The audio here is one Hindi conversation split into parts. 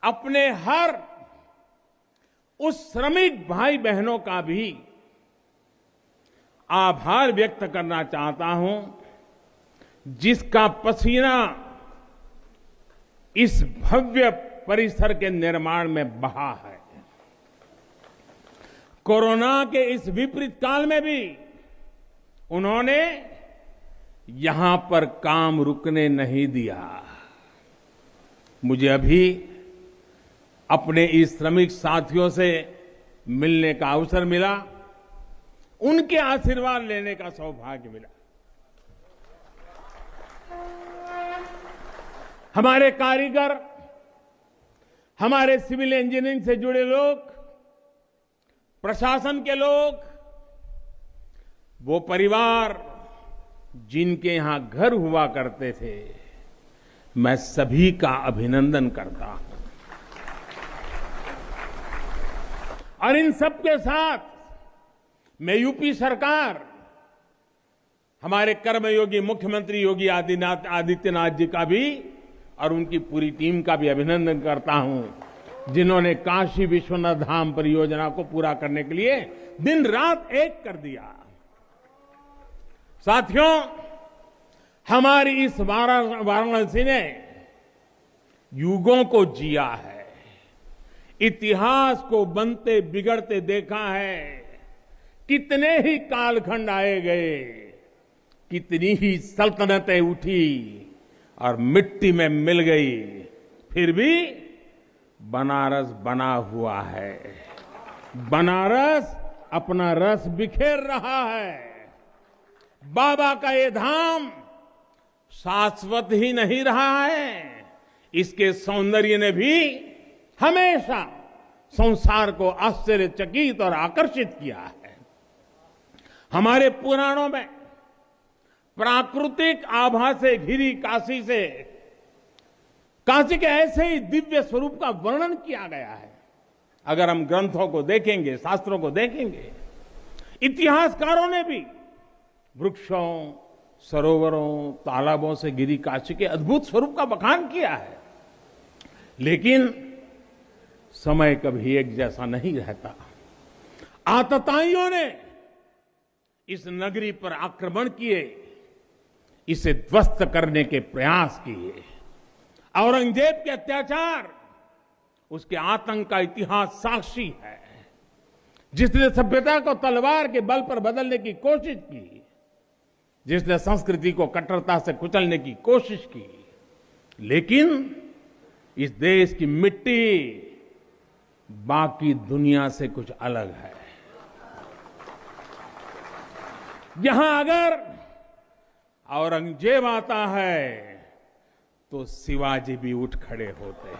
अपने हर उस श्रमिक भाई बहनों का भी आभार व्यक्त करना चाहता हूं जिसका पसीना इस भव्य परिसर के निर्माण में बहा है। कोरोना के इस विपरीत काल में भी उन्होंने यहां पर काम रुकने नहीं दिया। मुझे अभी अपने इस श्रमिक साथियों से मिलने का अवसर मिला, उनके आशीर्वाद लेने का सौभाग्य मिला। हमारे कारीगर, हमारे सिविल इंजीनियरिंग से जुड़े लोग, प्रशासन के लोग, वो परिवार जिनके यहां घर हुआ करते थे, मैं सभी का अभिनंदन करता हूं। और इन सबके साथ मैं यूपी सरकार, हमारे कर्मयोगी मुख्यमंत्री योगी आदित्यनाथ जी का भी और उनकी पूरी टीम का भी अभिनंदन करता हूं, जिन्होंने काशी विश्वनाथ धाम परियोजना को पूरा करने के लिए दिन रात एक कर दिया। साथियों, हमारी इस वाराणसी ने युगों को जिया है, इतिहास को बनते बिगड़ते देखा है। कितने ही कालखंड आए गए, कितनी ही सल्तनतें उठी और मिट्टी में मिल गई, फिर भी बनारस बना हुआ है। बनारस अपना रस बिखेर रहा है। बाबा का ये धाम शाश्वत ही नहीं रहा है, इसके सौंदर्य ने भी हमेशा संसार को आश्चर्यचकित और आकर्षित किया है। हमारे पुराणों में प्राकृतिक आभा से घिरी काशी के ऐसे ही दिव्य स्वरूप का वर्णन किया गया है। अगर हम ग्रंथों को देखेंगे, शास्त्रों को देखेंगे, इतिहासकारों ने भी वृक्षों, सरोवरों, तालाबों से घिरी काशी के अद्भुत स्वरूप का बखान किया है। लेकिन समय कभी एक जैसा नहीं रहता। आतताइयों ने इस नगरी पर आक्रमण किए, इसे ध्वस्त करने के प्रयास किए। औरंगजेब के अत्याचार, उसके आतंक का इतिहास साक्षी है। जिसने सभ्यता को तलवार के बल पर बदलने की कोशिश की, जिसने संस्कृति को कट्टरता से कुचलने की कोशिश की, लेकिन इस देश की मिट्टी बाकी दुनिया से कुछ अलग है। यहां अगर औरंगजेब आता है तो शिवाजी भी उठ खड़े होते हैं।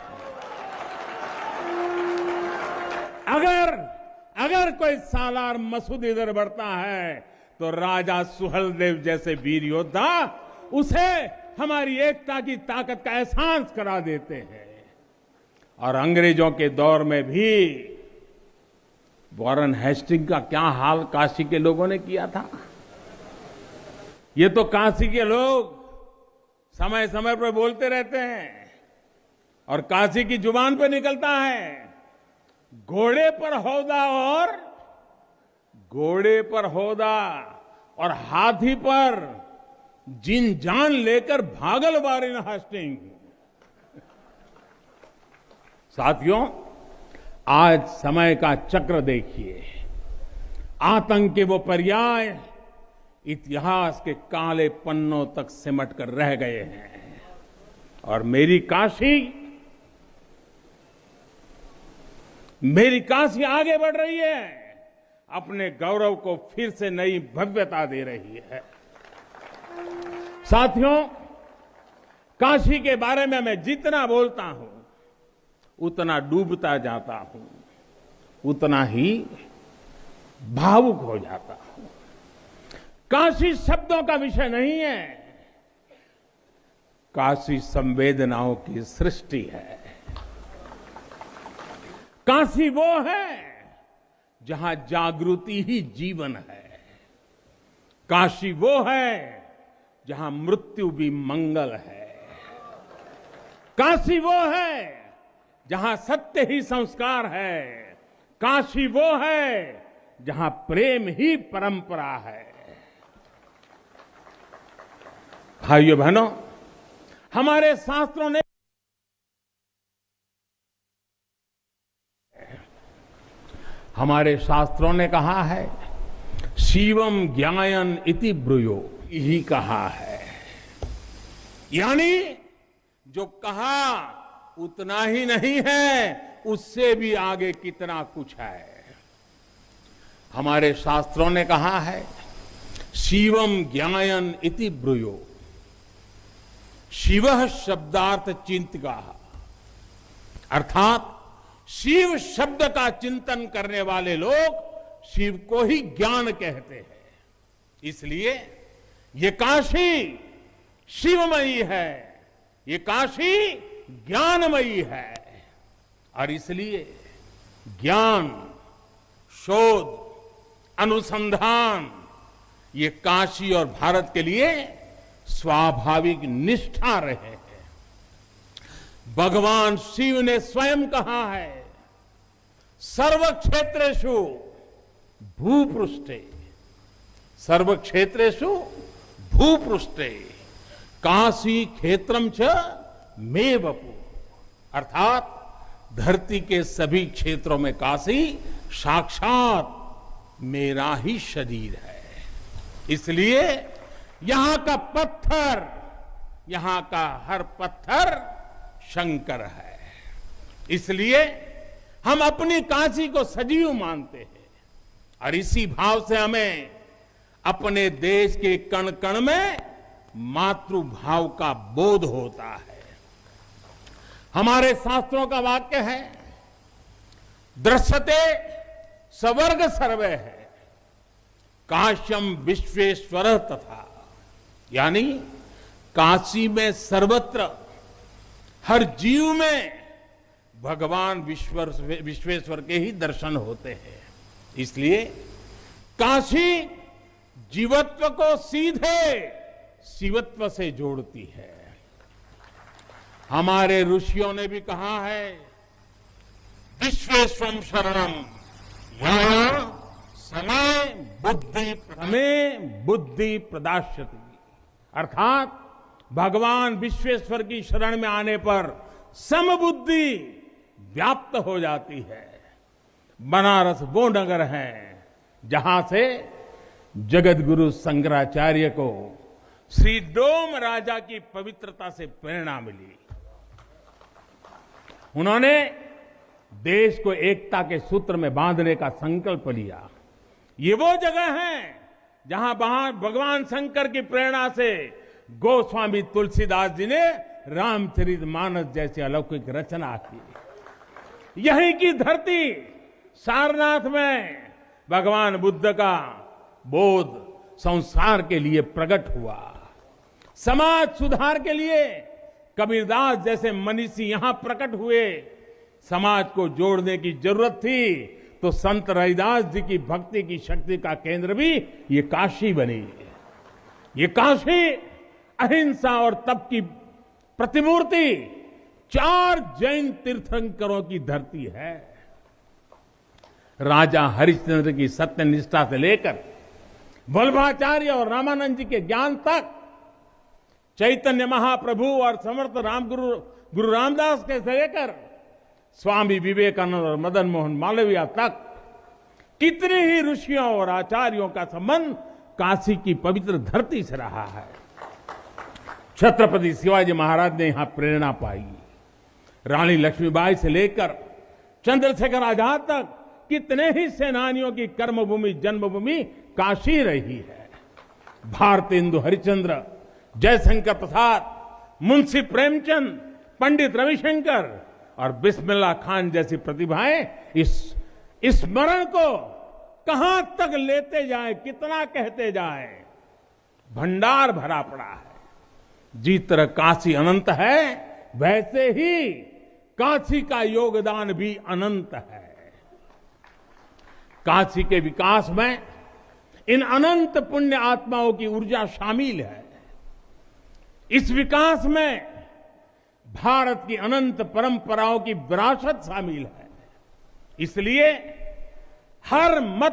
अगर कोई सालार मसूद इधर बढ़ता है तो राजा सुहेलदेव जैसे वीर योद्धा उसे हमारी एकता की ताकत का एहसास करा देते हैं। और अंग्रेजों के दौर में भी वॉरेन हेस्टिंग का क्या हाल काशी के लोगों ने किया था। ये तो काशी के लोग समय समय पर बोलते रहते हैं और काशी की जुबान पे निकलता है, घोड़े पर होदा और हाथी पर जिन जान लेकर भागल वॉरेन हेस्टिंग। साथियों, आज समय का चक्र देखिए। आतंक के वो पर्याय इतिहास के काले पन्नों तक सिमट कर रह गए हैं और मेरी काशी आगे बढ़ रही है, अपने गौरव को फिर से नई भव्यता दे रही है। साथियों, काशी के बारे में मैं जितना बोलता हूं उतना डूबता जाता हूं, उतना ही भावुक हो जाता हूं। काशी शब्दों का विषय नहीं है, काशी संवेदनाओं की सृष्टि है। काशी वो है जहां जागृति ही जीवन है। काशी वो है जहां मृत्यु भी मंगल है। काशी वो है जहां सत्य ही संस्कार है, काशी वो है जहां प्रेम ही परंपरा है। भाइयों बहनों, हमारे शास्त्रों ने कहा है, शिवम ज्ञायन इति ब्रूयो, यही कहा है। यानी जो कहा उतना ही नहीं है, उससे भी आगे कितना कुछ है। हमारे शास्त्रों ने कहा है, शिवम ज्ञायन इति ब्रूयो, शिवः शब्दार्थ चिंतका, अर्थात शिव शब्द का चिंतन करने वाले लोग शिव को ही ज्ञान कहते हैं। इसलिए ये काशी शिवमयी है, ये काशी ज्ञानमयी है। और इसलिए ज्ञान, शोध, अनुसंधान ये काशी और भारत के लिए स्वाभाविक निष्ठा रहे हैं। भगवान शिव ने स्वयं कहा है, सर्व क्षेत्रेषु भूपृष्ठे, सर्व क्षेत्रेषु भूपृष्ठे काशी क्षेत्रम च मे वपु, अर्थात धरती के सभी क्षेत्रों में काशी साक्षात मेरा ही शरीर है। इसलिए यहां का पत्थर, यहां का हर पत्थर शंकर है। इसलिए हम अपनी काशी को सजीव मानते हैं और इसी भाव से हमें अपने देश के कण कण में मातृभाव का बोध होता है। हमारे शास्त्रों का वाक्य है, दृश्यते स्वर्ग सर्वे है, काश्यम विश्वेश्वर तथा, यानी काशी में सर्वत्र हर जीव में भगवान विश्वेश्वर के ही दर्शन होते हैं। इसलिए काशी जीवत्व को सीधे शिवत्व से जोड़ती है। हमारे ऋषियों ने भी कहा है, विश्वेश्वरम शरणम समय बुद्धि प्रदास्यति, अर्थात भगवान विश्वेश्वर की शरण में आने पर समबुद्धि व्याप्त हो जाती है। बनारस वो नगर है जहां से जगत गुरु शंकराचार्य को श्री डोम राजा की पवित्रता से प्रेरणा मिली। उन्होंने देश को एकता के सूत्र में बांधने का संकल्प लिया। ये वो जगह है जहां भगवान शंकर की प्रेरणा से गोस्वामी तुलसीदास जी ने रामचरितमानस जैसी अलौकिक रचना की। यहीं की धरती सारनाथ में भगवान बुद्ध का बोध संसार के लिए प्रकट हुआ। समाज सुधार के लिए कबीरदास जैसे मनीषी यहां प्रकट हुए। समाज को जोड़ने की जरूरत थी तो संत रविदास जी की भक्ति की शक्ति का केंद्र भी ये काशी बनी। ये काशी अहिंसा और तप की प्रतिमूर्ति 4 जैन तीर्थंकरों की धरती है। राजा हरिश्चंद्र की सत्यनिष्ठा से लेकर वल्लभाचार्य और रामानंद जी के ज्ञान तक, चैतन्य महाप्रभु और समर्थ गुरु रामदास के से लेकर स्वामी विवेकानंद और मदन मोहन मालवीय तक कितने ही ऋषियों और आचार्यों का संबंध काशी की पवित्र धरती से रहा है। छत्रपति शिवाजी महाराज ने यहां प्रेरणा पाई। रानी लक्ष्मीबाई से लेकर चंद्रशेखर आजाद तक कितने ही सेनानियों की कर्मभूमि जन्मभूमि काशी रही है। भारतेंदु हरिश्चंद्र, जयशंकर प्रसाद, मुंशी प्रेमचंद, पंडित रविशंकर और बिस्मिल्लाह खान जैसी प्रतिभाएं इस स्मरण को कहां तक लेते जाएं, कितना कहते जाएं, भंडार भरा पड़ा है। जिस तरह काशी अनंत है, वैसे ही काशी का योगदान भी अनंत है। काशी के विकास में इन अनंत पुण्य आत्माओं की ऊर्जा शामिल है। इस विकास में भारत की अनंत परंपराओं की विरासत शामिल है। इसलिए हर मत